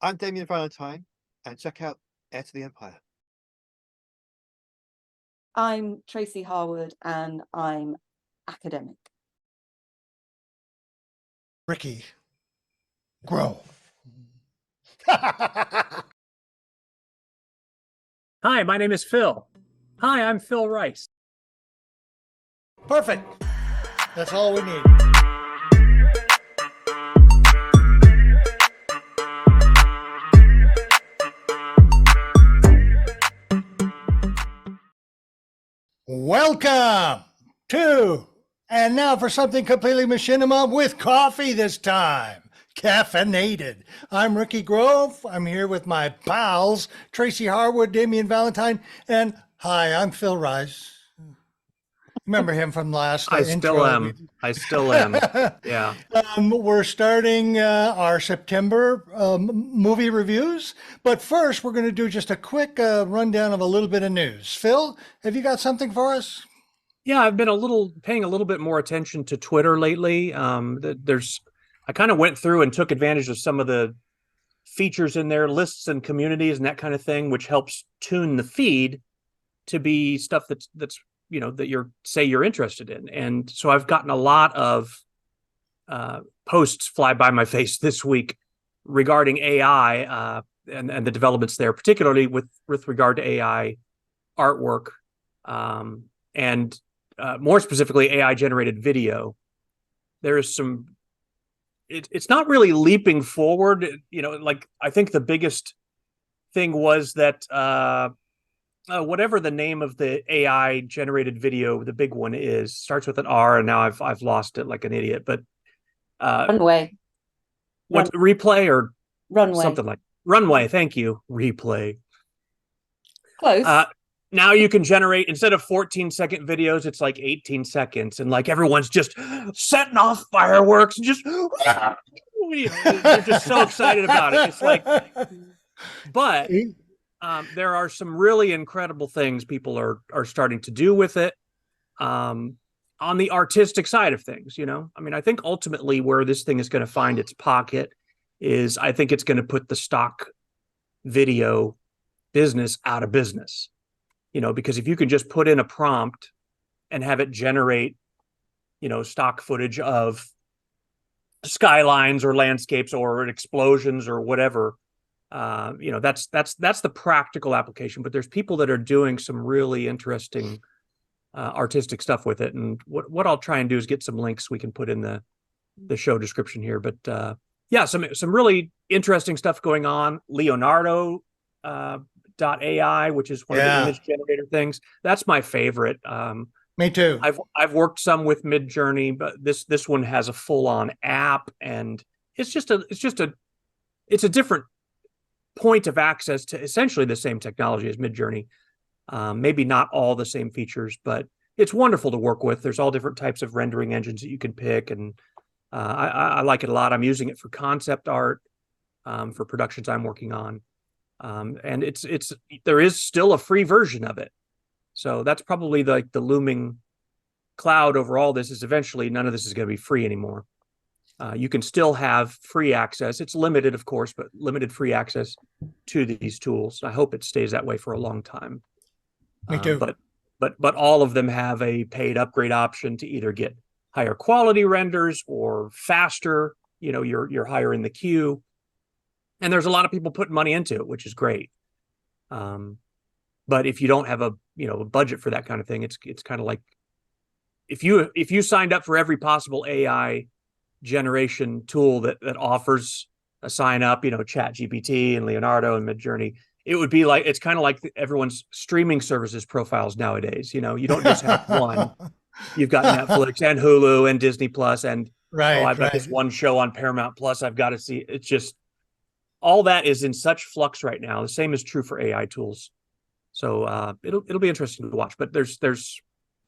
I'm Damien Valentine, and check out Heir to the Empire. I'm Tracy Harwood, and I'm academic. Ricky Grove. Hi, my name is Phil. Hi, I'm Phil Rice. Perfect. That's all we need. Welcome to, and now for something completely machinima with coffee this time. Caffeinated. I'm Ricky Grove. I'm here with my pals, Tracy Harwood, Damien Valentine, and hi, I'm Phil Rice. Remember him from last intro. I still am. Yeah. We're starting our September movie reviews, but first we're going to do just a quick rundown of a little bit of news. Phil, have you got something for us? Yeah, I've been paying a little bit more attention to Twitter lately. I kind of went through and took advantage of some of the features in there, lists and communities and that kind of thing, which helps tune the feed to be stuff that's that you're interested in. And so I've gotten a lot of posts fly by my face this week regarding AI and the developments there, particularly with regard to AI artwork and more specifically AI generated video. There is some. It's not really leaping forward. Like I think the biggest thing was that whatever the name of the AI generated video, the big one is, starts with an R, and now I've lost it like an idiot. But Runway. Replay or Runway. something like Runway. Thank you, Replay. Close. Now you can generate, instead of 14-second videos, it's like 18 seconds, and like everyone's just setting off fireworks and just they're just so excited about it. It's like, but there are some really incredible things people are starting to do with it on the artistic side of things. I mean, I think ultimately where this thing is going to find its pocket is, I think it's going to put the stock video business out of business. Because if you can just put in a prompt and have it generate, stock footage of skylines or landscapes or explosions or whatever, that's the practical application. But there's people that are doing some really interesting artistic stuff with it. And what I'll try and do is get some links we can put in the show description here. But yeah, some really interesting stuff going on. Leonardo .ai, which is one of the image generator things. That's my favorite. Me too. I've worked some with Midjourney, but this one has a full-on app, and it's a different point of access to essentially the same technology as Midjourney. Maybe not all the same features, but it's wonderful to work with. There's all different types of rendering engines that you can pick, and I like it a lot. I'm using it for concept art, for productions I'm working on. And there is still a free version of it. So that's probably the looming cloud over all this, is eventually none of this is going to be free anymore. You can still have free access. It's limited, of course, but limited free access to these tools. I hope it stays that way for a long time. Me too. But all of them have a paid upgrade option to either get higher quality renders or faster. You're higher in the queue. And there's a lot of people putting money into it, which is great. But if you don't have a budget for that kind of thing, it's kind of like if you signed up for every possible AI generation tool that offers a sign up, Chat GPT and Leonardo and Midjourney, it would be like, it's kind of like everyone's streaming services profiles nowadays. You don't just have one. You've got Netflix and Hulu and Disney Plus and I've got this one show on Paramount Plus I've got to see. It's just, all that is in such flux right now. The same is true for AI tools. So it'll be interesting to watch. But there's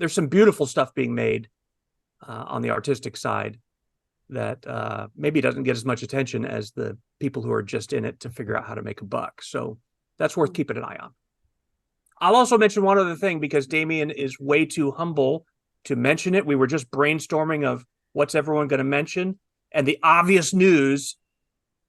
some beautiful stuff being made on the artistic side that maybe doesn't get as much attention as the people who are just in it to figure out how to make a buck. So that's worth keeping an eye on. I'll also mention one other thing, because Damien is way too humble to mention it. We were just brainstorming of what's everyone going to mention, and the obvious news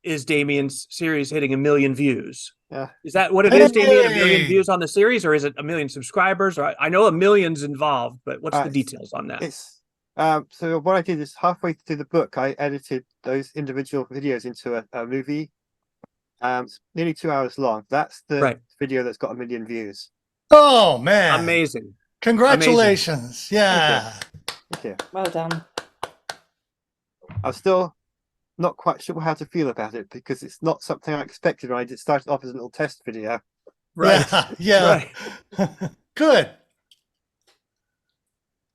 is Damien's series hitting 1 million views. Yeah. Is that what it is, Damien? 1 million Hey! views on the series, or is it 1 million subscribers? Or I know 1 million's involved, but what's the It's- details on that? It's so what I did is halfway through the book, I edited those individual videos into a movie. It's nearly 2 hours long. That's the Right. video that's got 1 million views. Oh man. Amazing. Congratulations. Yeah. Thank you. Well done. I'm still not quite sure how to feel about it because it's not something I expected when I did started off as a little test video. Right. Yeah. Right. Good.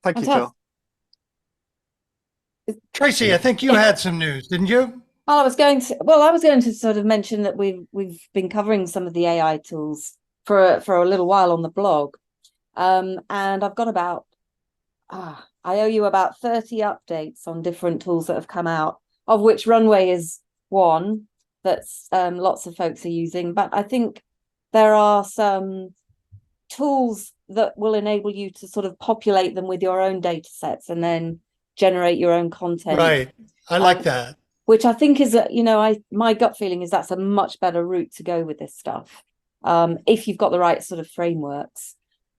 Thank you, Fantastic. Phil. Tracy, I think you had some news, didn't you? I was going to sort of mention that we've been covering some of the AI tools for a little while on the blog. And I've got about I owe you about 30 updates on different tools that have come out, of which Runway is one that's lots of folks are using. But I think there are some tools that will enable you to sort of populate them with your own data sets and then generate your own content. Right. I like that. Which I think is, my gut feeling is that's a much better route to go with this stuff, if you've got the right sort of frameworks.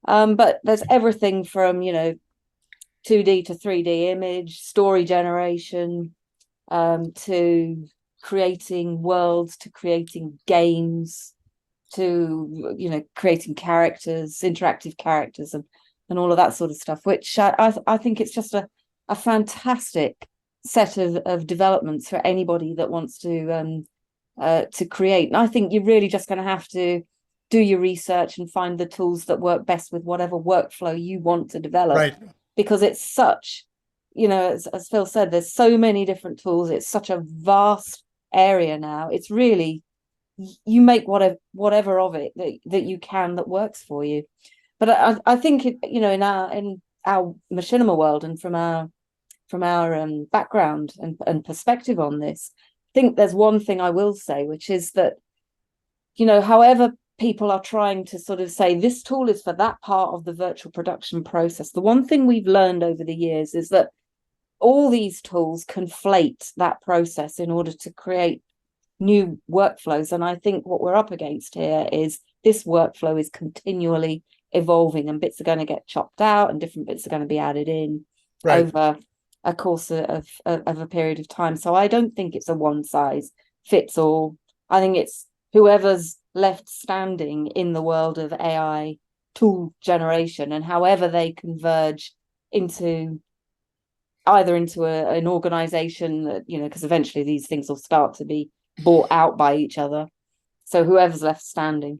But there's everything from, 2D to 3D image, story generation, to creating worlds, to creating games, to, creating characters, interactive characters, and all of that sort of stuff, which I think it's just a fantastic set of developments for anybody that wants to create. And I think you're really just going to have to do your research and find the tools that work best with whatever workflow you want to develop. Right. Because it's such, as Phil said, there's so many different tools. It's such a vast area now. It's really, you make whatever of it that you can that works for you. But I think in our machinima world and from our background and perspective on this, I think there's one thing I will say, which is that, however people are trying to sort of say this tool is for that part of the virtual production process, the one thing we've learned over the years is that all these tools conflate that process in order to create new workflows. And I think what we're up against here is this workflow is continually evolving, and bits are going to get chopped out and different bits are going to be added in over a course of a period of time. So I don't think it's a one size fits all. I think it's whoever's left standing in the world of AI tool generation, and however they converge into an organization that, because eventually these things will start to be bought out by each other. So whoever's left standing,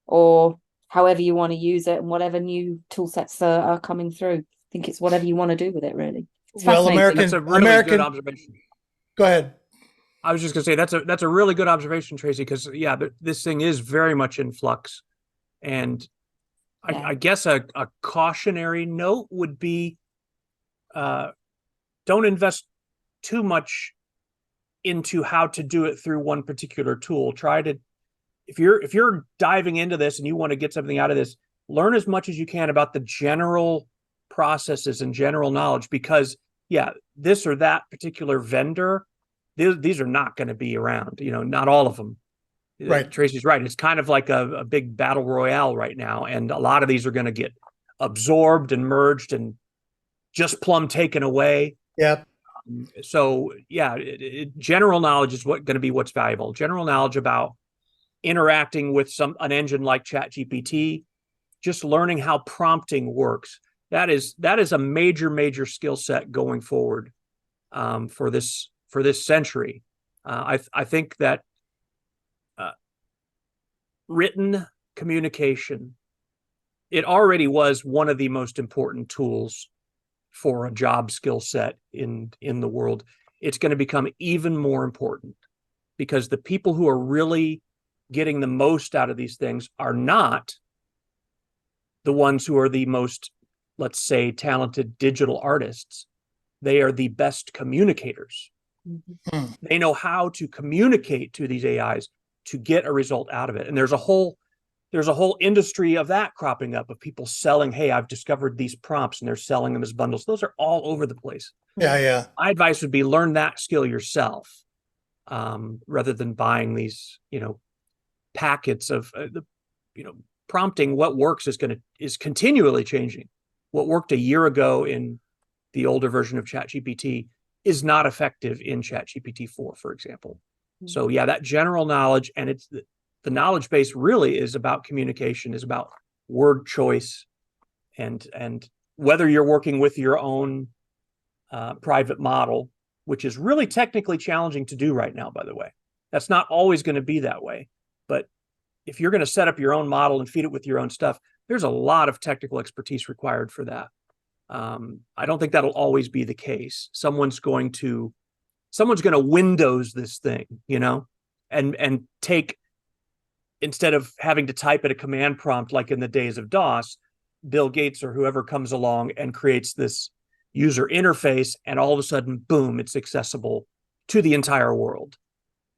or however you want to use it, and whatever new tool sets are coming through, I think it's whatever you want to do with it, really. It's Well, fascinating. That's a really good observation. Go ahead. I was just going to say that's a really good observation, Tracy, because this thing is very much in flux, and I guess a cautionary note would be, don't invest too much into how to do it through one particular tool. Try to, if you're diving into this and you want to get something out of this, learn as much as you can about the general processes and general knowledge, because this or that particular vendor, these are not going to be around, not all of them. Right. Tracy's right. It's kind of like a big battle royale right now. And a lot of these are going to get absorbed and merged and just plumb taken away. Yep. So general knowledge is going to be what's valuable. General knowledge about interacting with an engine like ChatGPT, just learning how prompting works. That is a major skill set going forward for this century. I think that written communication, it already was one of the most important tools for a job skill set in the world. It's going to become even more important, because the people who are really getting the most out of these things are not the ones who are the most, let's say, talented digital artists. They are the best communicators. Mm-hmm. They know how to communicate to these AIs to get a result out of it. And there's a whole industry of that cropping up, of people selling, hey, I've discovered these prompts, and they're selling them as bundles. Those are all over the place. Yeah. My advice would be learn that skill yourself. rather than buying these, packets of prompting. What works is continually changing. What worked a year ago in the older version of ChatGPT is not effective in ChatGPT 4, for example. So yeah, that general knowledge, and it's the knowledge base really is about communication, is about word choice, and whether you're working with your own private model, which is really technically challenging to do right now, by the way. That's not always going to be that way. But if you're going to set up your own model and feed it with your own stuff, there's a lot of technical expertise required for that. I don't think that'll always be the case. Someone's going to Windows this thing, and take, instead of having to type at a command prompt like in the days of DOS, Bill Gates or whoever comes along and creates this user interface, and all of a sudden, boom, it's accessible to the entire world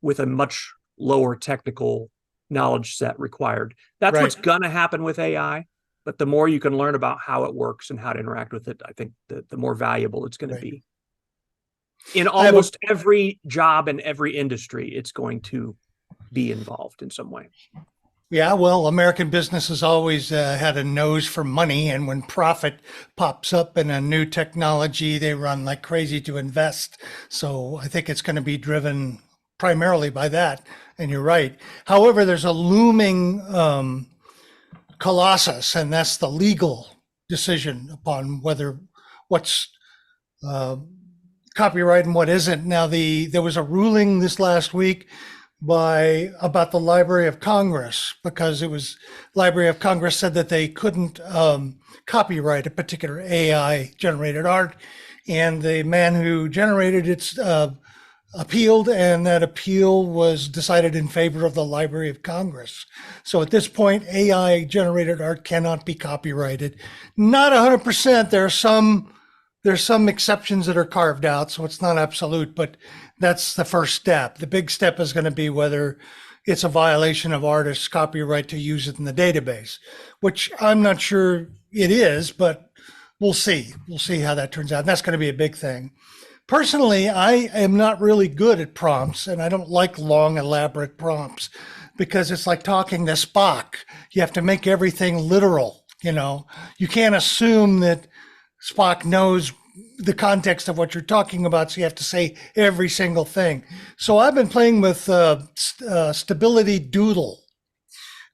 with a much lower technical knowledge set required. That's Right. what's going to happen with AI. But the more you can learn about how it works and how to interact with it, I think the more valuable it's going to Right. be. In almost every job and every industry, it's going to be involved in some way. Yeah, well, American business has always had a nose for money, and when profit pops up in a new technology, they run like crazy to invest. So I think it's going to be driven primarily by that, and you're right. However, there's a looming colossus, and that's the legal decision upon what's copyright and what isn't. Now, there was a ruling this last week about the Library of Congress, because Library of Congress said that they couldn't copyright a particular AI generated art, and the man who generated it appealed, and that appeal was decided in favor of the Library of Congress. So at this point, AI generated art cannot be copyrighted. Not 100%. There's some exceptions that are carved out, so it's not absolute, but that's the first step. The big step is going to be whether it's a violation of artists' copyright to use it in the database, which I'm not sure it is, but we'll see. We'll see how that turns out. And that's going to be a big thing. Personally, I am not really good at prompts, and I don't like long, elaborate prompts, because it's like talking to Spock. You have to make everything literal. You can't assume that Spock knows the context of what you're talking about, so you have to say every single thing. So I've been playing with Stability Doodle,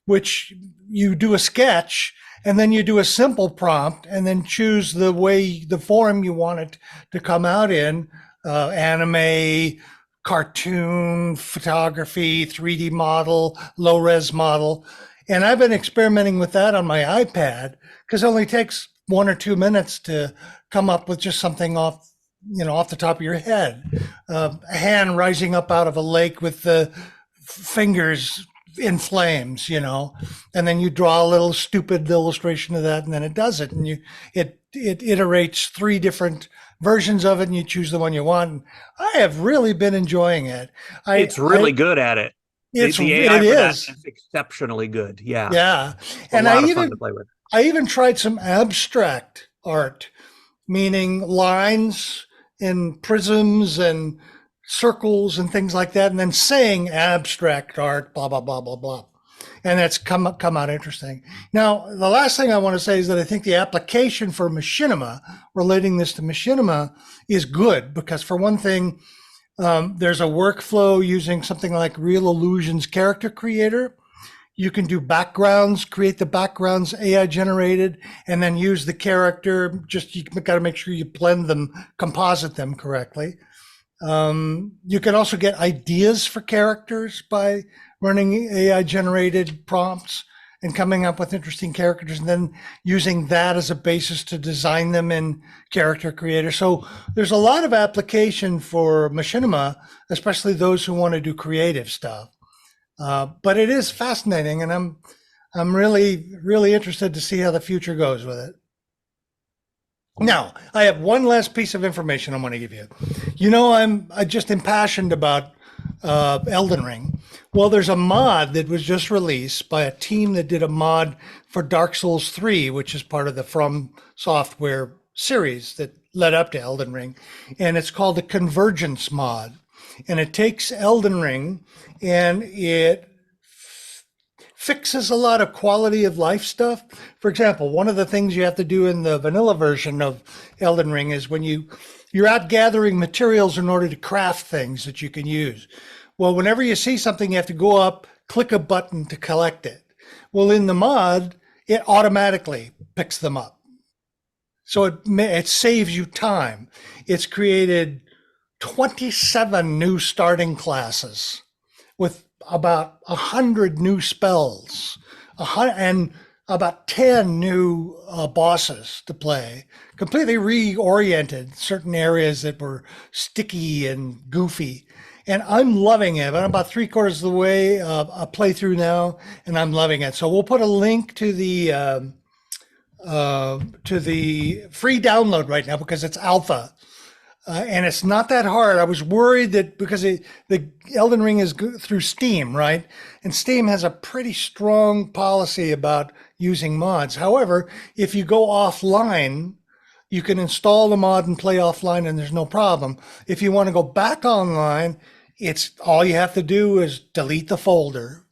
which you do a sketch and then you do a simple prompt and then choose the form you want it to come out in, anime, cartoon, photography, 3D model, low res model. And I've been experimenting with that on my iPad, because it only takes 1 or 2 minutes to come up with just something off the top of your head. A hand rising up out of a lake with the fingers in flames, and then you draw a little stupid illustration of that, and then it does it, and it iterates 3 different versions of it, and you choose the one you want. And I have really been enjoying it. It's really good at it. The AI for that is exceptionally good. Yeah. Yeah. It's and a lot of fun to play with. I even tried some abstract art, meaning lines and prisms and circles and things like that, and then saying abstract art, blah, blah, blah, blah, blah. And that's come out interesting. Now, the last thing I want to say is that I think the application for machinima, relating this to machinima, is good, because for one thing, there's a workflow using something like Real Illusions Character Creator. You can do backgrounds, create the backgrounds AI generated, and then use the character. You got to make sure you blend them, composite them correctly. You can also get ideas for characters by running AI generated prompts and coming up with interesting characters, and then using that as a basis to design them in Character Creator. So there's a lot of application for machinima, especially those who want to do creative stuff. But it is fascinating, and I'm really, really interested to see how the future goes with it. Now, I have one last piece of information I want to give you. I'm just impassioned about Elden Ring. Well, there's a mod that was just released by a team that did a mod for Dark Souls 3, which is part of the From Software series that led up to Elden Ring, and it's called the Convergence mod. and it takes Elden Ring and it fixes a lot of quality of life stuff. For example, one of the things you have to do in the vanilla version of Elden Ring is when you're out gathering materials in order to craft things that you can use. Well, whenever you see something, you have to go up, click a button to collect it. Well, in the mod, it automatically picks them up. So it saves you time. It's created 27 new starting classes with about 100 new spells and about 10 new bosses to play. Completely reoriented certain areas that were sticky and goofy. And I'm loving it. I'm about 3/4 of the way a playthrough now, and I'm loving it. So we'll put a link to the free download right now because it's alpha. And it's not that hard. I was worried that because the Elden Ring is through Steam, right? And Steam has a pretty strong policy about using mods. However, if you go offline, you can install the mod and play offline and there's no problem. If you want to go back online, it's all you have to do is delete the folder.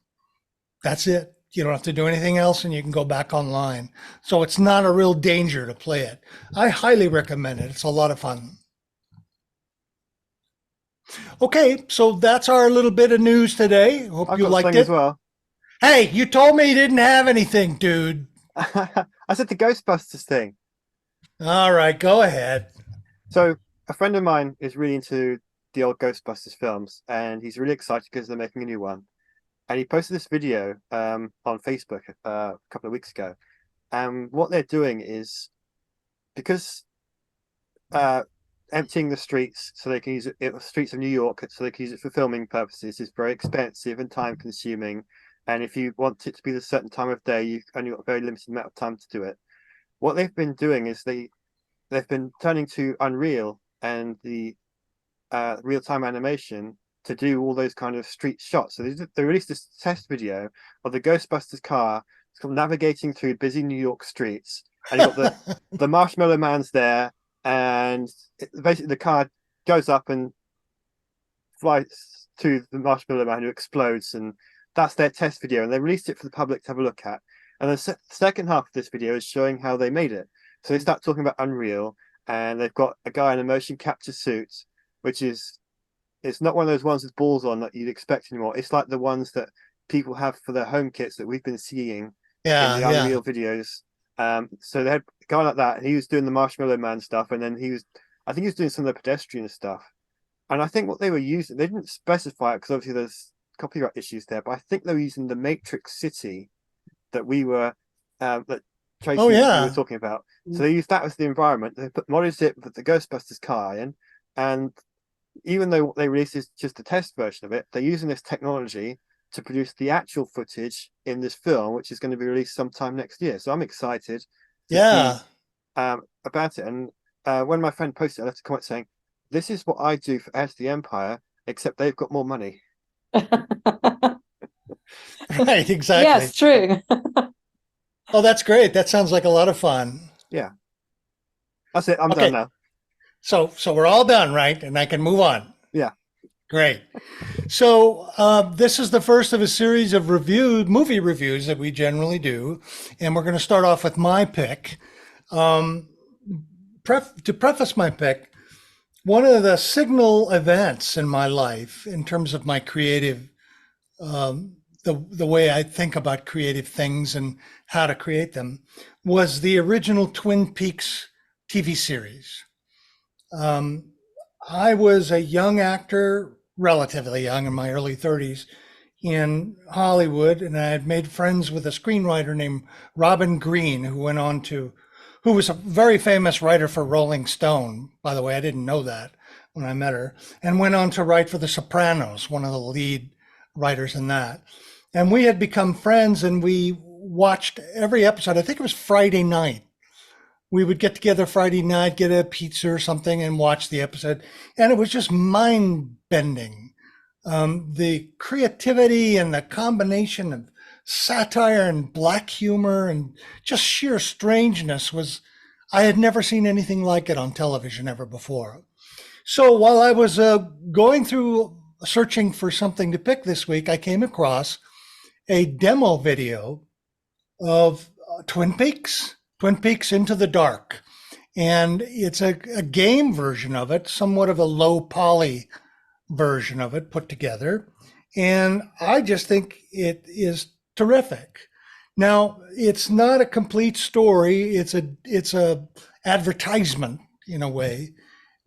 That's it. You don't have to do anything else and you can go back online. So it's not a real danger to play it. I highly recommend it. It's a lot of fun. Okay, so that's our little bit of news today. Hope I've you got liked something it. as well. Hey, you told me you didn't have anything, dude. I said the Ghostbusters thing. All right, go ahead. So a friend of mine is really into the old Ghostbusters films, and he's really excited because they're making a new one. And he posted this video on Facebook a couple of weeks ago. And what they're doing is because emptying the streets so they can use it, streets of New York, so they can use it for filming purposes, is very expensive and time consuming. And if you want it to be a certain time of day, you've only got a very limited amount of time to do it. What they've been doing is they've been turning to Unreal and the real-time animation to do all those kind of street shots. So they released this test video of the Ghostbusters car navigating through busy New York streets, and you've got the Marshmallow Man's there, and basically the car goes up and flies to the Marshmallow Man who explodes, and that's their test video, and they released it for the public to have a look at. And the second half of this video is showing how they made it. So they start talking about Unreal, and they've got a guy in a motion capture suit, which is, it's not one of those ones with balls on that you'd expect anymore. It's like the ones that people have for their home kits that we've been seeing in the Unreal videos. So they had a guy like that, and he was doing the Marshmallow Man stuff, and then I think he was doing some of the pedestrian stuff. And I think what they were using, they didn't specify it because obviously there's copyright issues there, but I think they were using the Matrix City that we were, that Tracy we were talking about. So they used that as the environment. They modded it with the Ghostbusters car in, and even though what they released is just a test version of it, they're using this technology to produce the actual footage in this film, which is going to be released sometime next year. So I'm excited to see, about it. And when my friend posted it, I left a comment saying, "This is what I do for Heirs to the Empire, except they've got more money." Right, exactly. Yeah, it's true. Oh, that's great. That sounds like a lot of fun. Yeah. That's it. I'm done now. So we're all done, right? And I can move on. Yeah. Great. So this is the first of a series of movie reviews that we generally do. And we're going to start off with my pick. To preface my pick, one of the signal events in my life in terms of my creative, the way I think about creative things and how to create them, was the original Twin Peaks TV series. I was a young actor, relatively young, in my early 30s in Hollywood, and I had made friends with a screenwriter named Robin Green, who was a very famous writer for Rolling Stone. By the way, I didn't know that when I met her, and went on to write for The Sopranos, one of the lead writers in that. And we had become friends, and we watched every episode. I think it was Friday night. We would get together Friday night, get a pizza or something, and watch the episode. And it was just mind-bending. The creativity and the combination of satire and black humor and just sheer strangeness I had never seen anything like it on television ever before. So while I was going through searching for something to pick this week, I came across a demo video of Twin Peaks Into the Dark. And it's a game version of it, somewhat of a low poly version of it put together. And I just think it is terrific. Now, it's not a complete story. It's a advertisement in a way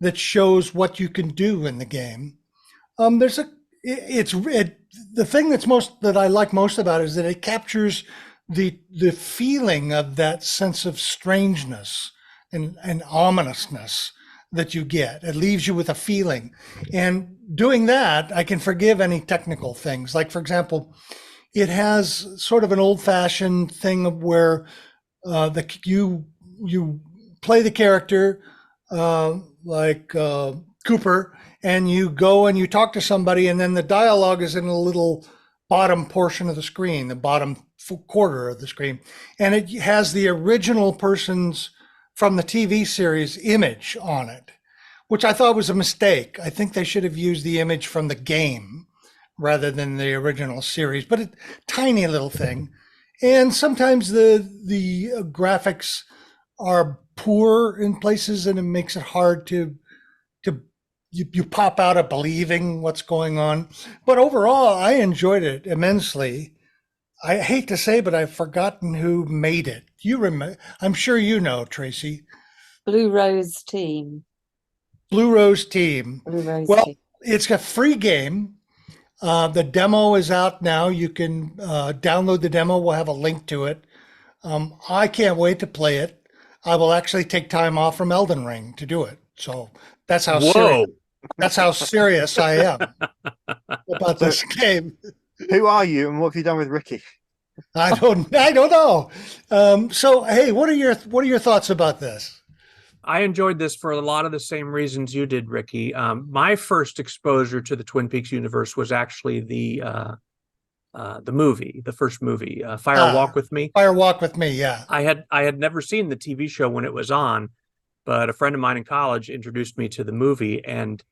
that shows what you can do in the game. The thing that I like most about it is that it captures the feeling of that sense of strangeness and ominousness that you get. It leaves you with a feeling. And doing that, I can forgive any technical things. Like, for example, it has sort of an old-fashioned thing of where you play the character like Cooper, and you go and you talk to somebody, and then the dialogue is in a little bottom portion of the screen, the bottom quarter of the screen. And it has the original person's from the TV series image on it, which I thought was a mistake. I think they should have used the image from the game rather than the original series, but a tiny little thing. And sometimes the graphics are poor in places, and it makes it hard to you pop out of believing what's going on. But overall, I enjoyed it immensely. I hate to say, but I've forgotten who made it. You remember? I'm sure you know, Tracy. Blue Rose Team. Blue Rose Team. Blue Rose Well, Team. it's a free game. The demo is out now. You can download the demo. We'll have a link to it. I can't wait to play it. I will actually take time off from Elden Ring to do it. So that's how serious I am about this game. Who are you, and what have you done with Ricky? I don't know. So hey, what are your thoughts about this? I enjoyed this for a lot of the same reasons you did, Ricky. My first exposure to the Twin Peaks universe was actually the movie, the first movie, Fire Walk with Me. Fire Walk with Me, yeah. I had never seen the TV show when it was on, but a friend of mine in college introduced me to the movie, and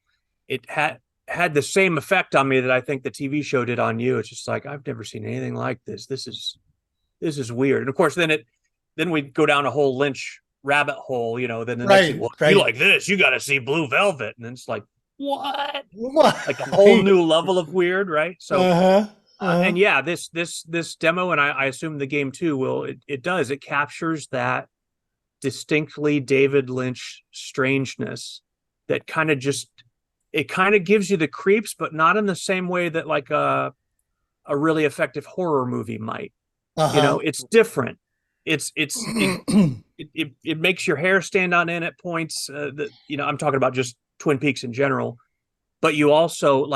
it had the same effect on me that I think the TV show did on you. It's just like, I've never seen anything like this. This is weird. And of course, then we go down a whole Lynch rabbit hole, then the next thing, well, you like this, you got to see Blue Velvet. And then it's like, what? Like a whole new level of weird, right? So, and yeah, this demo, and I assume the game too, it captures that distinctly David Lynch strangeness that kind of gives you the creeps, but not in the same way that like a really effective horror movie might. It's different. It makes your hair stand on end at points. I'm talking about just Twin Peaks in general, but you also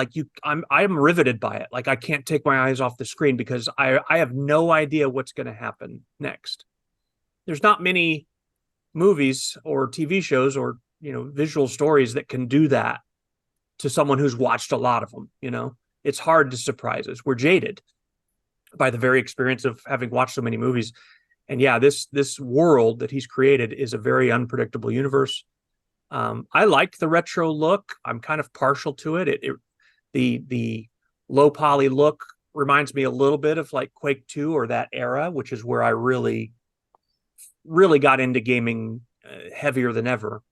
I'm riveted by it. Like, I can't take my eyes off the screen because I have no idea what's going to happen next. There's not many movies or TV shows or visual stories that can do that to someone who's watched a lot of them. It's hard to surprise us. We're jaded by the very experience of having watched so many movies. And yeah, this world that he's created is a very unpredictable universe. I like the retro look. I'm kind of partial to it. The low poly look reminds me a little bit of like Quake 2 or that era, which is where I really got into gaming heavier than ever.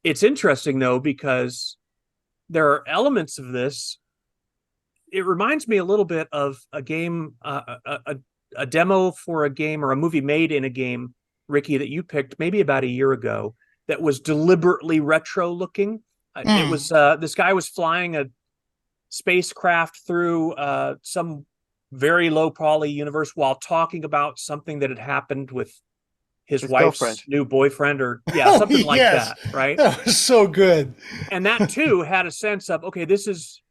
It's interesting though, because there are elements of this. It reminds me a little bit of a game, a demo for a game or a movie made in a game, Ricky, that you picked maybe about a year ago, that was deliberately retro looking. It was this guy was flying a spacecraft through some very low poly universe while talking about something that had happened with his wife's girlfriend. New boyfriend, or something like that, right? That was so good. And that too had a sense of, okay, this is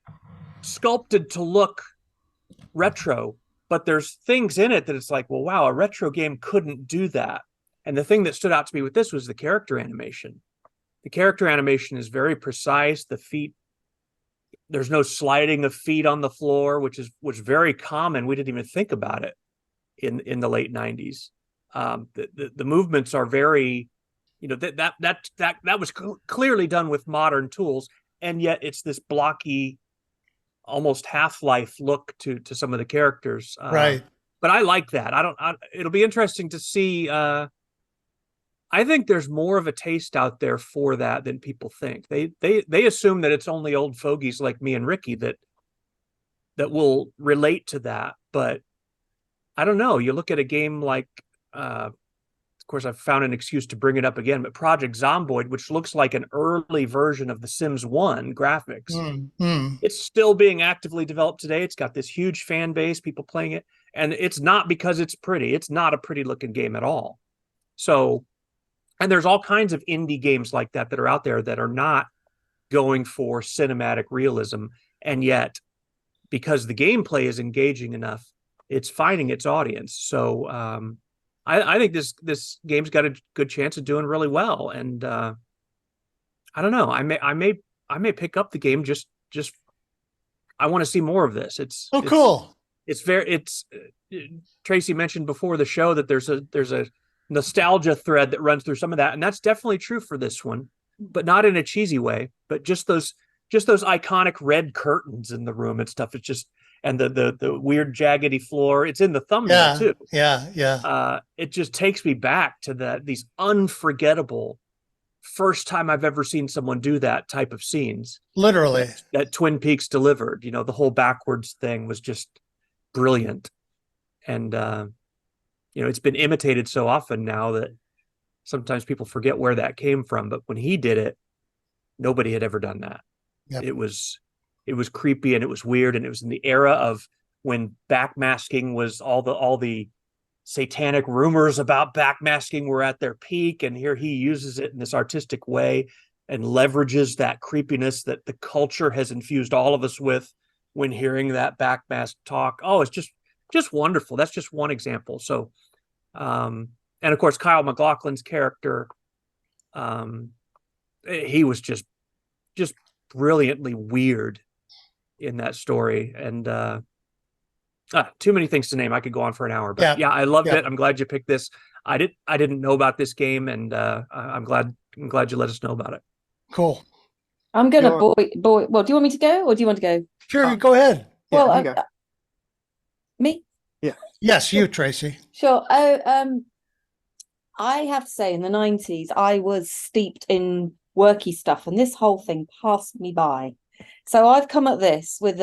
sculpted to look retro, but there's things in it that it's like, well, wow, a retro game couldn't do that. And the thing that stood out to me with this was the character animation. The character animation is very precise. The feet, there's no sliding of feet on the floor, which was very common. We didn't even think about it in the late 90s. The movements are very you know, that was clearly done with modern tools, and yet it's this blocky, almost Half-Life look to some of the characters. Right. But I like that. It'll be interesting to see. I think there's more of a taste out there for that than people think. They assume that it's only old fogies like me and Ricky that will relate to that. But I don't know. You look at a game like, of course, I've found an excuse to bring it up again, but Project Zomboid, which looks like an early version of the Sims 1 graphics. It's still being actively developed today. It's got this huge fan base, people playing it. And it's not because it's pretty. It's not a pretty looking game at all. So, and there's all kinds of indie games like that are out there that are not going for cinematic realism. And yet, because the gameplay is engaging enough, it's finding its audience. So I think this game's got a good chance of doing really well. And I don't know. I may pick up the game. Just I want to see more of this. Cool. It's Tracy mentioned before the show that there's a nostalgia thread that runs through some of that, and that's definitely true for this one, but not in a cheesy way. But just those iconic red curtains in the room and stuff. It's just, and the weird jaggedy floor. It's in the thumbnail too. Yeah. It just takes me back to these unforgettable first time I've ever seen someone do that type of scenes. Literally. That Twin Peaks delivered. You know, the whole backwards thing was just brilliant. And you know, it's been imitated so often now that sometimes people forget where that came from. But when he did it, nobody had ever done that. Yep. It was creepy and it was weird, and it was in the era of when backmasking was all the satanic rumors about backmasking were at their peak, and here he uses it in this artistic way and leverages that creepiness that the culture has infused all of us with when hearing that backmask talk. Oh, it's just wonderful. That's just one example. So, and of course, Kyle MacLachlan's character, he was just brilliantly weird in that story. And too many things to name. I could go on for an hour, but yeah, I loved it. I'm glad you picked this. I didn't know about this game, and I'm glad you let us know about it. Cool. I'm gonna boy. Well, do you want me to go, or do you want to go? Sure, go ahead. Well, me. Yeah. Yes, you, Tracy. Sure. I have to say, in the 90s, I was steeped in worky stuff, and this whole thing passed me by. So I've come at this with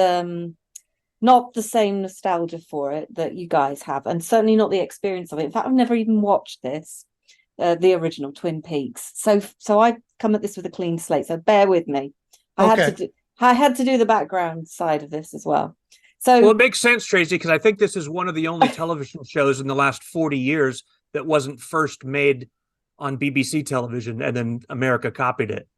not the same nostalgia for it that you guys have, and certainly not the experience of it. In fact, I've never even watched this, the original Twin Peaks. So I come at this with a clean slate. So bear with me. I had to do the background side of this as well. So, well, it makes sense, Tracy, because I think this is one of the only television shows in the last 40 years that wasn't first made on BBC television and then America copied it.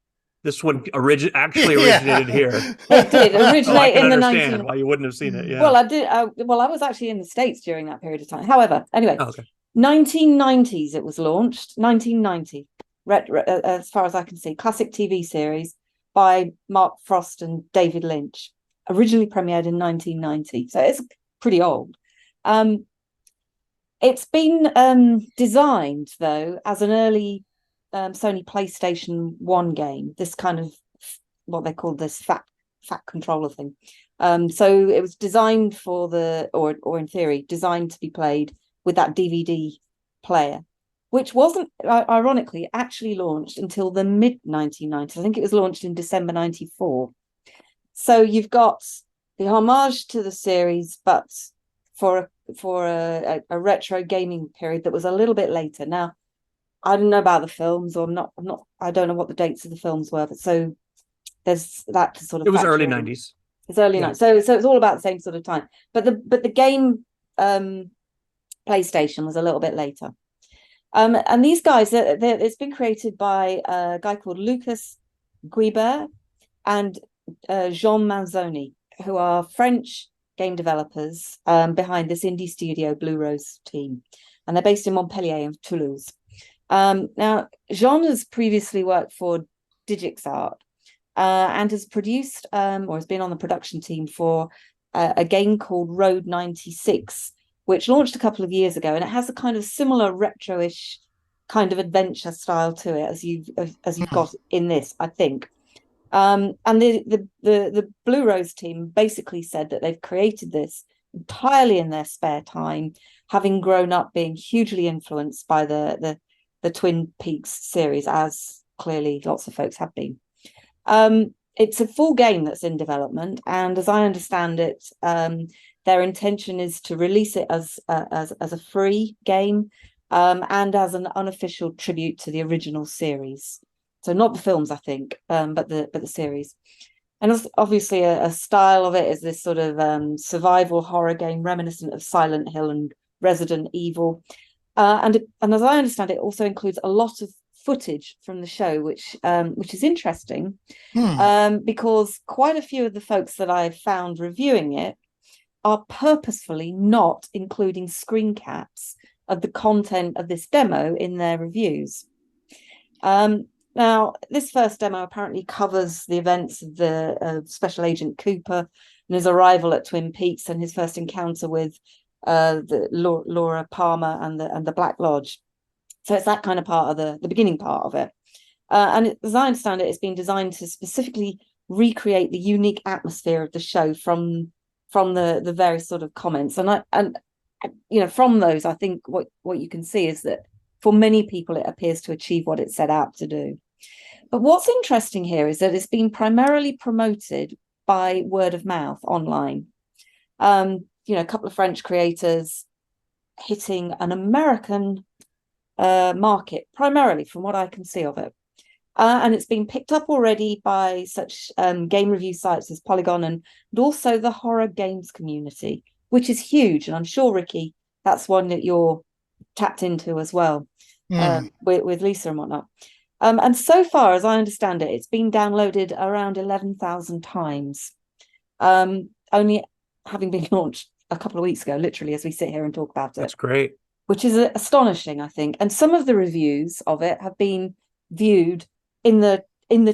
This one actually originated here. It did originate in the 19. Why you wouldn't have seen it? Yeah. Well, I did. I was actually in the States during that period of time. However, anyway, 1990s it was launched. 1990, as far as I can see, classic TV series by Mark Frost and David Lynch. Originally premiered in 1990, so it's pretty old. It's been designed though as an early Sony PlayStation 1 game, this kind of what they call this fat controller thing. So it was designed for or in theory designed to be played with that DVD player, which wasn't ironically actually launched until the mid 1990s. I think it was launched in December 94. So you've got the homage to the series, but for a retro gaming period that was a little bit later. Now, I don't know about the films, or not. I don't know what the dates of the films were, but so there's that to sort of. It was early 90s. It's early 90s, so it's all about the same sort of time. But the game PlayStation was a little bit later. And these guys, it's been created by a guy called Lucas Guibert and Jean Manzoni, who are French game developers behind this indie studio Blue Rose team, and they're based in Montpellier and Toulouse. Now, Jean has previously worked for DigixArt and has produced or has been on the production team for a game called Road 96, which launched a couple of years ago, and it has a kind of similar retro-ish kind of adventure style to it as you've got in this, I think. And the Blue Rose team basically said that they've created this entirely in their spare time, having grown up being hugely influenced by the Twin Peaks series, as clearly lots of folks have been. It's a full game that's in development, and as I understand it, their intention is to release it as a free game, and as an unofficial tribute to the original series. So not the films, I think, but the series. And obviously a style of it is this sort of survival horror game reminiscent of Silent Hill and Resident Evil. And as I understand it, also includes a lot of footage from the show, which is interesting, because quite a few of the folks that I've found reviewing it are purposefully not including screen caps of the content of this demo in their reviews. Now, this first demo apparently covers the events of the Special Agent Cooper and his arrival at Twin Peaks and his first encounter with Laura Palmer and the Black Lodge. So it's that kind of part of the beginning part of it. And as I understand it, it's been designed to specifically recreate the unique atmosphere of the show from the various sort of comments. And from those, I think what you can see is that for many people, it appears to achieve what it set out to do. But what's interesting here is that it's been primarily promoted by word of mouth online. A couple of French creators hitting an American market, primarily from what I can see of it. And it's been picked up already by such game review sites as Polygon and also the horror games community, which is huge. And I'm sure, Ricky, that's one that you're tapped into as well, with Lisa and whatnot. And so far, as I understand it, it's been downloaded around 11,000 times, only having been launched a couple of weeks ago, literally, as we sit here and talk about it. That's great. Which is astonishing, I think. And some of the reviews of it have been viewed in the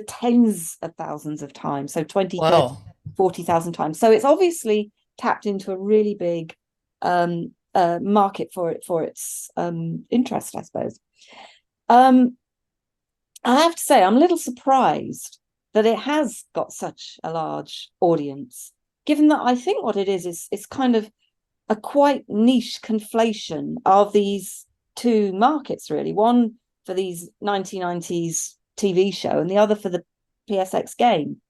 tens of thousands of times, so 20, 30, 40,000 times. So it's obviously tapped into a really big market for its interest, I suppose. I have to say, I'm a little surprised that it has got such a large audience, given that I think what it is kind of a quite niche conflation of these two markets, really. One for these 1990s TV show and the other for the PSX game.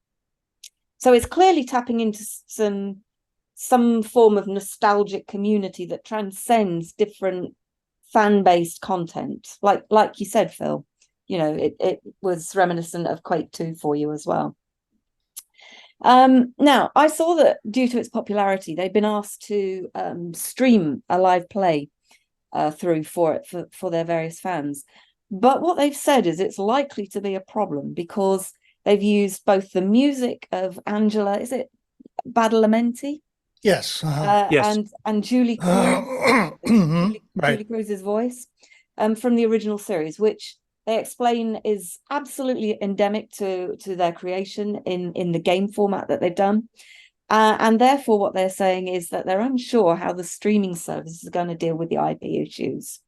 So it's clearly tapping into some form of nostalgic community that transcends different fan-based content. Like you said, Phil, it was reminiscent of Quake 2 for you as well. Now, I saw that due to its popularity, they've been asked to stream a live play through for their various fans. But what they've said is it's likely to be a problem because they've used both the music of Angela, is it Badalamenti? Yes. Yes. And Julie Cruz, Julie Cruz's voice from the original series, which they explain is absolutely endemic to their creation in the game format that they've done. And therefore, what they're saying is that they're unsure how the streaming service is going to deal with the IP issues.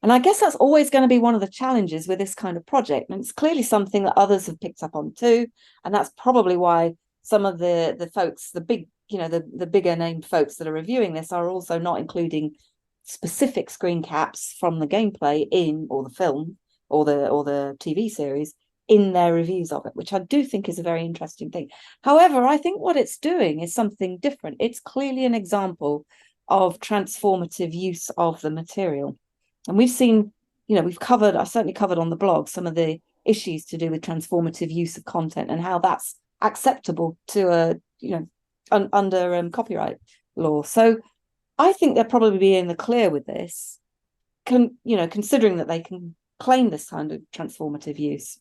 And I guess that's always going to be one of the challenges with this kind of project. And it's clearly something that others have picked up on too. And that's probably why some of the folks, the bigger named folks that are reviewing this are also not including specific screen caps from the gameplay or the film or the TV series in their reviews of it, which I do think is a very interesting thing. However, I think what it's doing is something different. It's clearly an example of transformative use of the material. And we've seen, I certainly covered on the blog some of the issues to do with transformative use of content and how that's acceptable to under copyright law. So I think they'll probably be in the clear with this, considering that they can claim this kind of transformative use.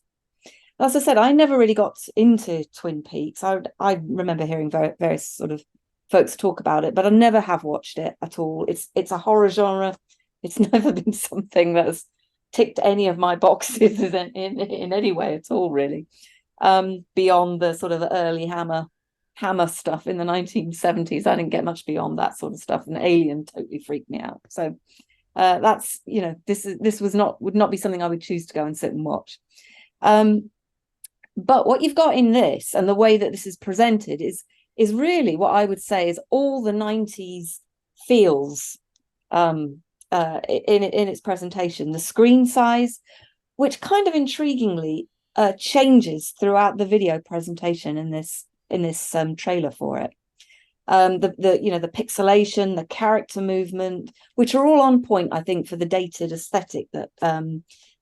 As I said, I never really got into Twin Peaks. I remember hearing various sort of folks talk about it, but I never have watched it at all. It's a horror genre. It's never been something that's ticked any of my boxes in any way at all, really. Beyond the sort of early Hammer stuff in the 1970s, I didn't get much beyond that sort of stuff. And Alien totally freaked me out. So That's, this would not be something I would choose to go and sit and watch. But what you've got in this, and the way that this is presented, is really what I would say is all the 90s feels in its presentation. The screen size, which kind of intriguingly changes throughout the video presentation in this trailer for it. The pixelation, the character movement, which are all on point, I think, for the dated aesthetic that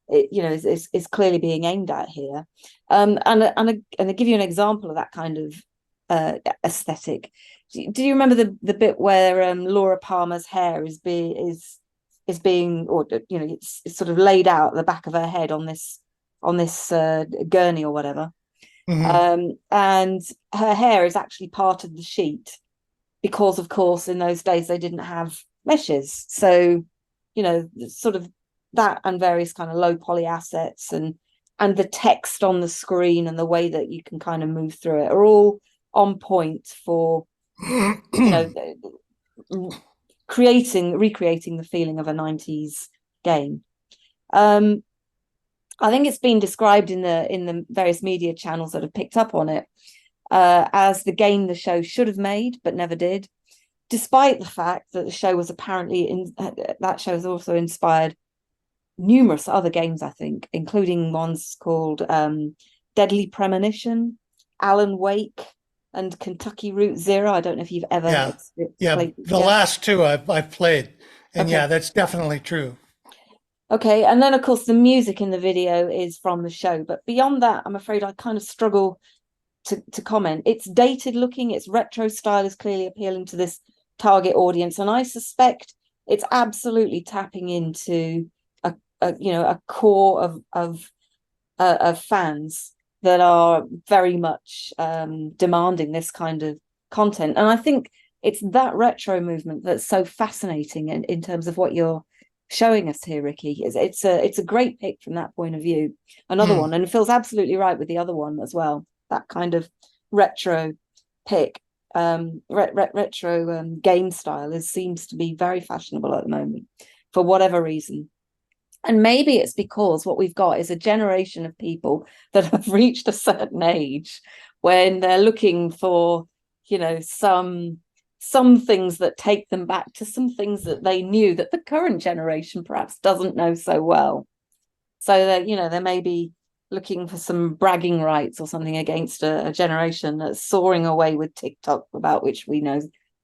is clearly being aimed at here. And to give you an example of that kind of aesthetic, do you remember the bit where Laura Palmer's hair is being, or it's sort of laid out at the back of her head on this gurney or whatever, and her hair is actually part of the sheet, because of course in those days they didn't have meshes, so sort of that, and various kind of low poly assets, and the text on the screen and the way that you can kind of move through it are all on point for recreating the feeling of a 90s game. I think it's been described in the various media channels that have picked up on it as the game the show should have made but never did, despite the fact that the show was apparently that show has also inspired numerous other games, I think, including ones called Deadly Premonition, Alan Wake, and Kentucky Route Zero. I don't know if you've ever played the last two I've played, and okay. Yeah, that's definitely true. Okay, and then of course the music in the video is from the show, but beyond that, I'm afraid I kind of struggle to comment. It's dated looking, its retro style is clearly appealing to this target audience, and I suspect it's absolutely tapping into a core of fans that are very much demanding this kind of content. And I think it's that retro movement that's so fascinating in terms of what you're showing us here, Ricky. It's a great pick from that point of view. Another one, and Phil's absolutely right with the other one as well. That kind of retro pick, retro game style seems to be very fashionable at the moment for whatever reason. And maybe it's because what we've got is a generation of people that have reached a certain age when they're looking for, some things that take them back to some things that they knew that the current generation perhaps doesn't know so well. So that, they may be looking for some bragging rights or something against a generation that's soaring away with TikTok, about which we know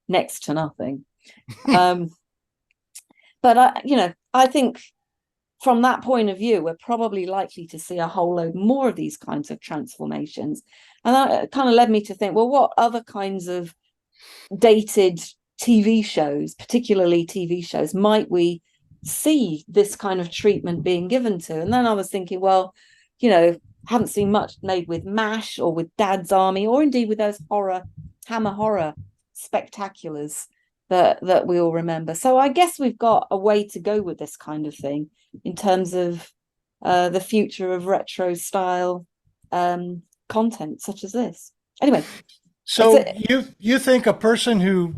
next to nothing. But I think from that point of view, we're probably likely to see a whole load more of these kinds of transformations. And that kind of led me to think, well, what other kinds of dated TV shows, particularly TV shows, might we see this kind of treatment being given to? And then I was thinking, well, haven't seen much made with MASH or with Dad's Army, or indeed with those Hammer horror spectaculars that we all remember. So I guess we've got a way to go with this kind of thing in terms of the future of retro style content such as this. Anyway, so you think a person who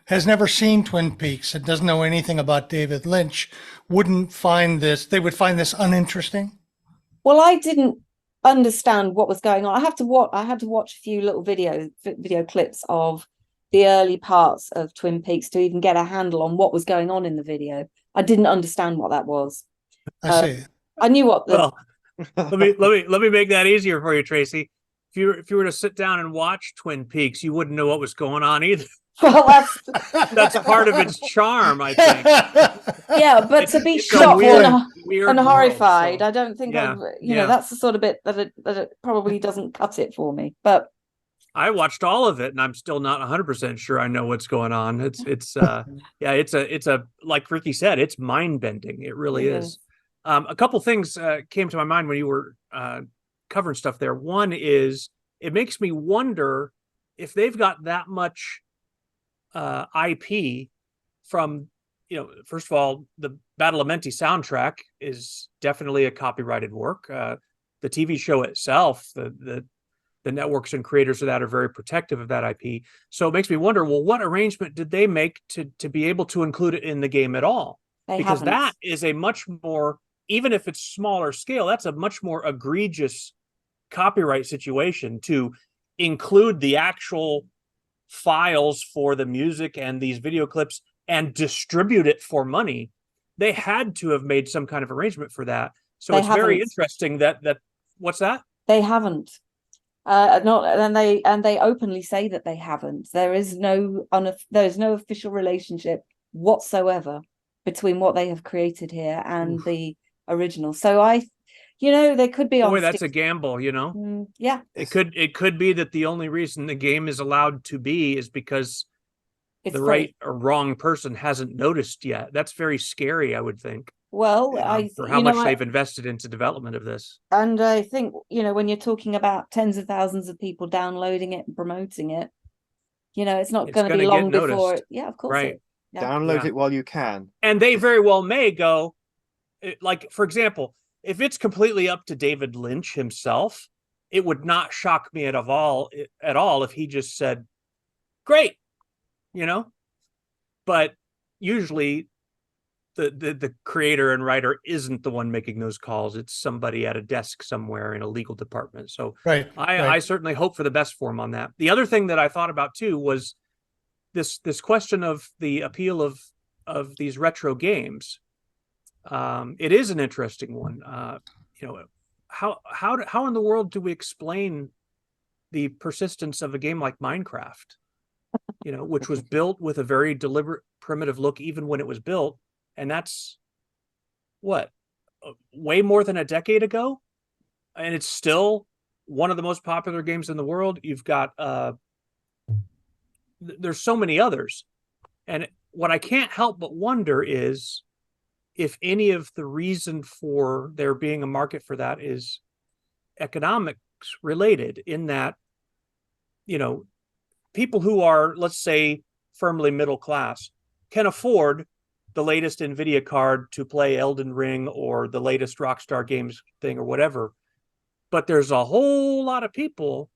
has never seen Twin Peaks and doesn't know anything about David Lynch wouldn't find this, they would find this uninteresting? Well, I didn't understand what was going on. I had to watch a few little video clips of the early parts of Twin Peaks to even get a handle on what was going on in the video. I didn't understand what that was. I see. I knew what the... Well, let me make that easier for you, Tracy. If you were to sit down and watch Twin Peaks, you wouldn't know what was going on either. Well, that's part of its charm, I think. Yeah, but to be shocked and horrified, so, I don't think that's the sort of bit that it probably doesn't cut it for me. But I watched all of it, and I'm still not 100% sure I know what's going on. It's like Ricky said, it's mind bending. It really is. A couple things came to my mind when you were covering stuff there. One is, it makes me wonder if they've got that much IP from, first of all, the Badalamenti soundtrack is definitely a copyrighted work. The TV show itself, the networks and creators of that are very protective of that IP. So it makes me wonder, well, what arrangement did they make to be able to include it in the game at all? because haven't. that is a much more, even if it's smaller scale, that's a much more egregious copyright situation to include the actual files for the music and these video clips and distribute it for money. They had to have made some kind of arrangement for that. So They it's very haven't. interesting that what's that? They haven't. Not, and they openly say that they haven't. There's no official relationship whatsoever between what they have created here and the original. So they could be on. Boy, that's a gamble, Yeah. It could be that the only reason the game is allowed to be is because It's the free. right or wrong person hasn't noticed yet. That's very scary, I would think. Well, for how much they've invested into development of this. And I think, when you're talking about tens of thousands of people downloading it and promoting it, it's not going to be long before. Yeah, of course. Right. Download it while you can. And they very well may go, like, for example, if it's completely up to David Lynch himself, it would not shock me at all if he just said, great, but usually the creator and writer isn't the one making those calls. It's somebody at a desk somewhere in a legal department. So I certainly hope for the best for him on that. The other thing that I thought about too was this question of the appeal of these retro games. It is an interesting one. How in the world do we explain the persistence of a game like Minecraft, which was built with a very deliberate primitive look even when it was built? And that's way more than a decade ago. And it's still one of the most popular games in the world. You've got, there's so many others. And what I can't help but wonder is if any of the reason for there being a market for that is economics related, in that, people who are, let's say, firmly middle class can afford the latest NVIDIA card to play Elden Ring or the latest Rockstar Games thing or whatever. But there's a whole lot of people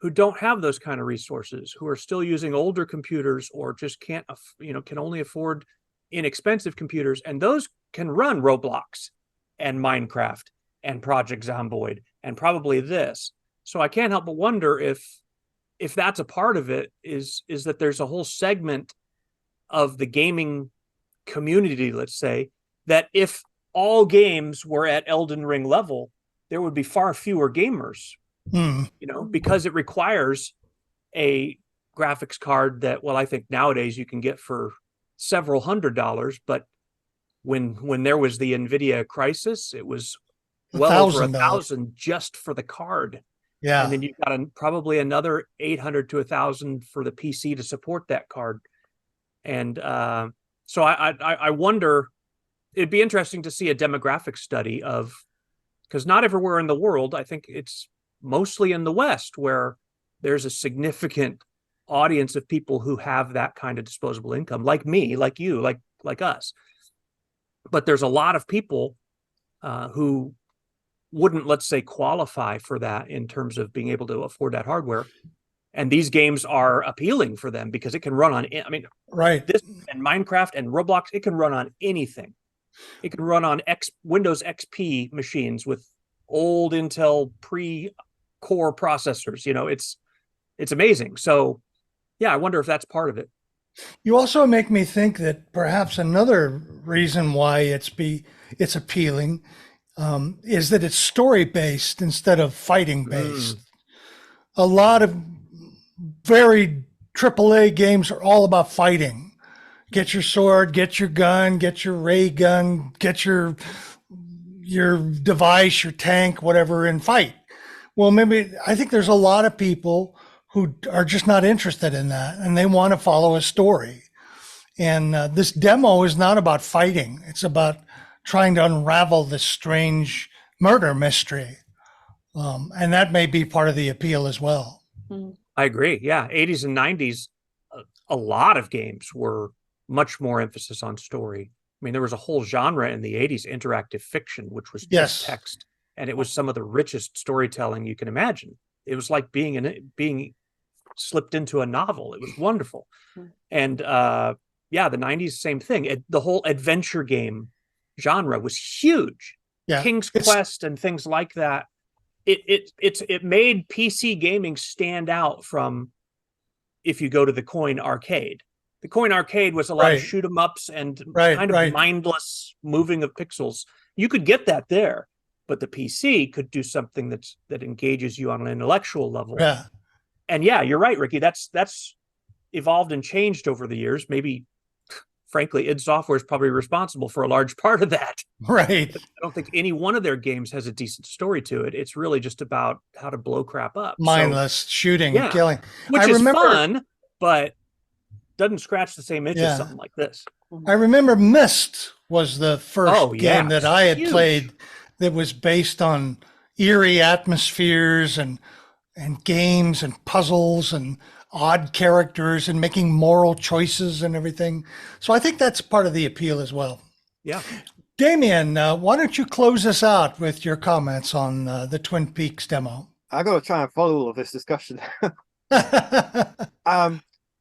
who don't have those kind of resources, who are still using older computers or just can only afford inexpensive computers. And those can run Roblox and Minecraft and Project Zomboid and probably this. So I can't help but wonder if that's a part of it, is that there's a whole segment of the gaming community, let's say, that if all games were at Elden Ring level, there would be far fewer gamers, because it requires a graphics card that, I think nowadays you can get for several $100s, but when there was the NVIDIA crisis, it was well over $1,000 just for the card. Yeah. And then you've got probably another $800 to $1,000 for the PC to support that card. And so I wonder, it'd be interesting to see a demographic study because not everywhere in the world, I think it's mostly in the West where there's a significant audience of people who have that kind of disposable income, like me, like you, like us. But there's a lot of people who wouldn't, let's say, qualify for that in terms of being able to afford that hardware. And these games are appealing for them because it can run on, this and Minecraft and Roblox, it can run on anything. It can run on Windows XP machines with old Intel pre-core processors. It's amazing. So yeah, I wonder if that's part of it. You also make me think that perhaps another reason why it's appealing is that it's story-based instead of fighting-based. A lot of very AAA games are all about fighting. Get your sword, get your gun, get your ray gun, get your device, your tank, whatever, and fight. Well, I think there's a lot of people who are just not interested in that, and they want to follow a story. And this demo is not about fighting. It's about trying to unravel this strange murder mystery. And that may be part of the appeal as well. I agree. Yeah. 80s and 90s, a lot of games were much more emphasis on story. I mean, there was a whole genre in the 80s, interactive fiction, which was just text. And it was some of the richest storytelling you can imagine. It was like being slipped into a novel. It was wonderful. And yeah, the 90s, same thing. The whole adventure game genre was huge. Yeah. King's Quest and things like that. It made PC gaming stand out from, if you go to the Coin Arcade. The Coin Arcade was a lot of shoot 'em ups and kind of mindless moving of pixels. You could get that there, but the PC could do something that engages you on an intellectual level. Yeah. And yeah, you're right, Ricky. That's evolved and changed over the years. Maybe, frankly, id Software is probably responsible for a large part of that. Right. I don't think any one of their games has a decent story to it. It's really just about how to blow crap up. Mindless shooting and killing. Which is fun, but doesn't scratch the same itch as something like this. I remember Myst was the first game that I had played that was based on eerie atmospheres and games and puzzles and odd characters and making moral choices and everything. So I think that's part of the appeal as well. Yeah. Damien, why don't you close us out with your comments on the Twin Peaks demo? I got to try and follow all of this discussion.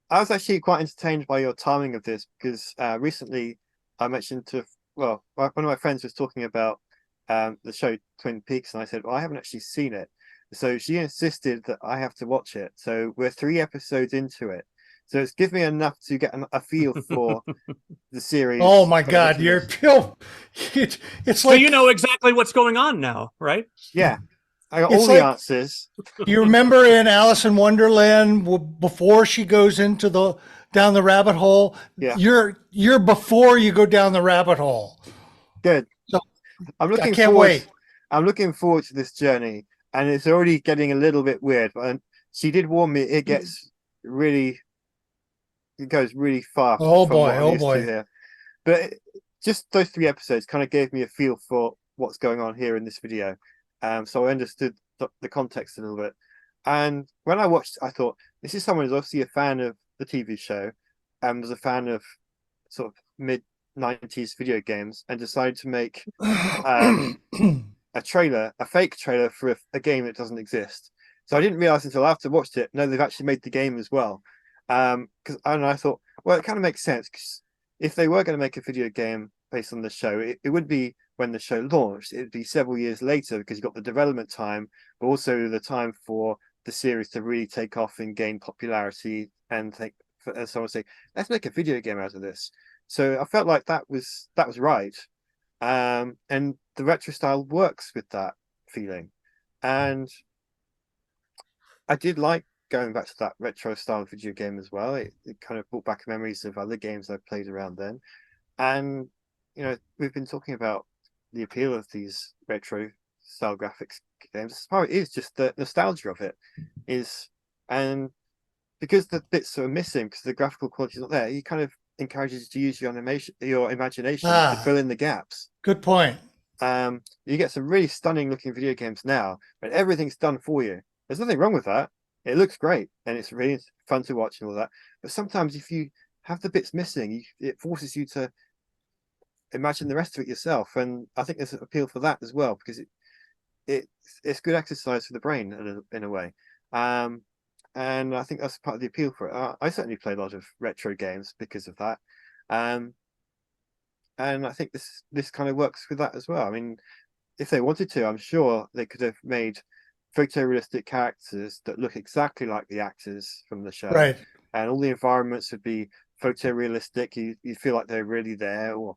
I was actually quite entertained by your timing of this because recently I mentioned one of my friends was talking about the show Twin Peaks, and I said, well, I haven't actually seen it. So she insisted that I have to watch it. So we're 3 episodes into it. So it's given me enough to get a feel for the series. Oh my God, it's so like, you know exactly what's going on now, right? Yeah, I got all the answers. You remember in Alice in Wonderland before she goes into down the rabbit hole? Yeah, you're before you go down the rabbit hole. Good. So I'm looking. I can't wait. I'm looking forward to this journey, and it's already getting a little bit weird. But she did warn me it gets really. It goes really far. Oh boy. Here. But just those 3 episodes kind of gave me a feel for what's going on here in this video. So I understood the context a little bit. And when I watched, I thought, this is someone who's obviously a fan of the TV show and was a fan of sort of mid-90s video games and decided to make a fake trailer for a game that doesn't exist. So I didn't realize until after I watched it, no, they've actually made the game as well. Because I thought, well, it kind of makes sense, because if they were going to make a video game based on the show, it would be when the show launched. It'd be several years later, because you've got the development time, but also the time for the series to really take off and gain popularity, and as someone say, let's make a video game out of this. So I felt like that was right, and the retro style works with that feeling, and I did like going back to that retro style video game as well. It kind of brought back memories of other games I've played around then. And, we've been talking about the appeal of these retro style graphics games. As far as it is, just the nostalgia of it is, and because the bits are missing, because the graphical quality is not there, it kind of encourages you to use your imagination to fill in the gaps. Good point. You get some really stunning looking video games now, but everything's done for you. There's nothing wrong with that. It looks great and it's really fun to watch and all that. But sometimes if you have the bits missing, it forces you to imagine the rest of it yourself. And I think there's an appeal for that as well, because it's good exercise for the brain in a way. And I think that's part of the appeal for it. I certainly play a lot of retro games because of that. And I think this kind of works with that as well. I mean, if they wanted to, I'm sure they could have made photorealistic characters that look exactly like the actors from the show, right? And all the environments would be photorealistic. You feel like they're really there, or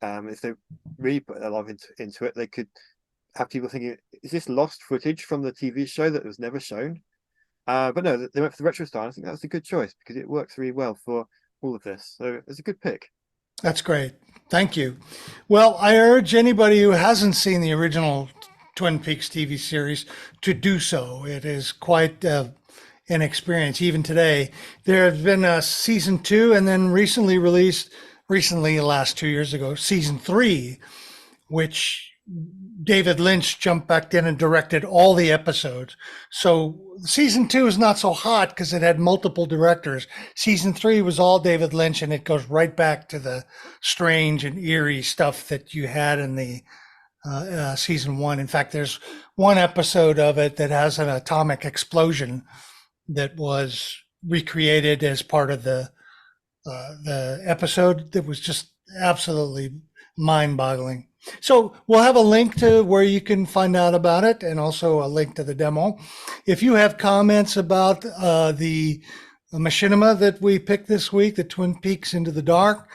if they really put their love into it, they could have people thinking, is this lost footage from the TV show that was never shown? But no, they went for the retro style. I think that was a good choice because it works really well for all of this. So it's a good pick. That's great. Thank you. Well, I urge anybody who hasn't seen the original Twin Peaks TV series to do so. It is quite an experience even today. There has been a season 2 and then recently last 2 years ago, season 3, which David Lynch jumped back in and directed all the episodes. So season 2 is not so hot because it had multiple directors. Season 3 was all David Lynch, and it goes right back to the strange and eerie stuff that you had in the season 1. In fact, there's one episode of it that has an atomic explosion that was recreated as part of the the episode that was just absolutely mind-boggling. So we'll have a link to where you can find out about it, and also a link to the demo. If you have comments about the machinima that we picked this week, the Twin Peaks Into the Dark,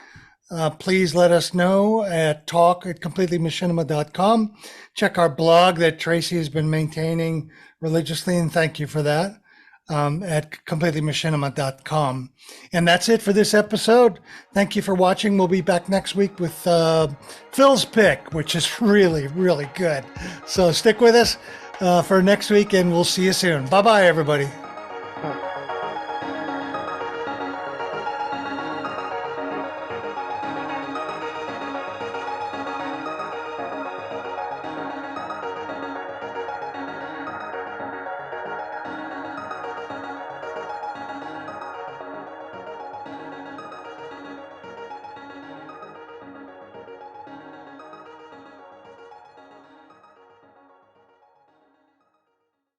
please let us know at talk@completelymachinima.com. Check our blog that Tracy has been maintaining religiously, and thank you for that, at completelymachinima.com. And that's it for this episode. Thank you for watching. We'll be back next week with Phil's pick, which is really, really good. So stick with us for next week, and we'll see you soon. Bye-bye, everybody.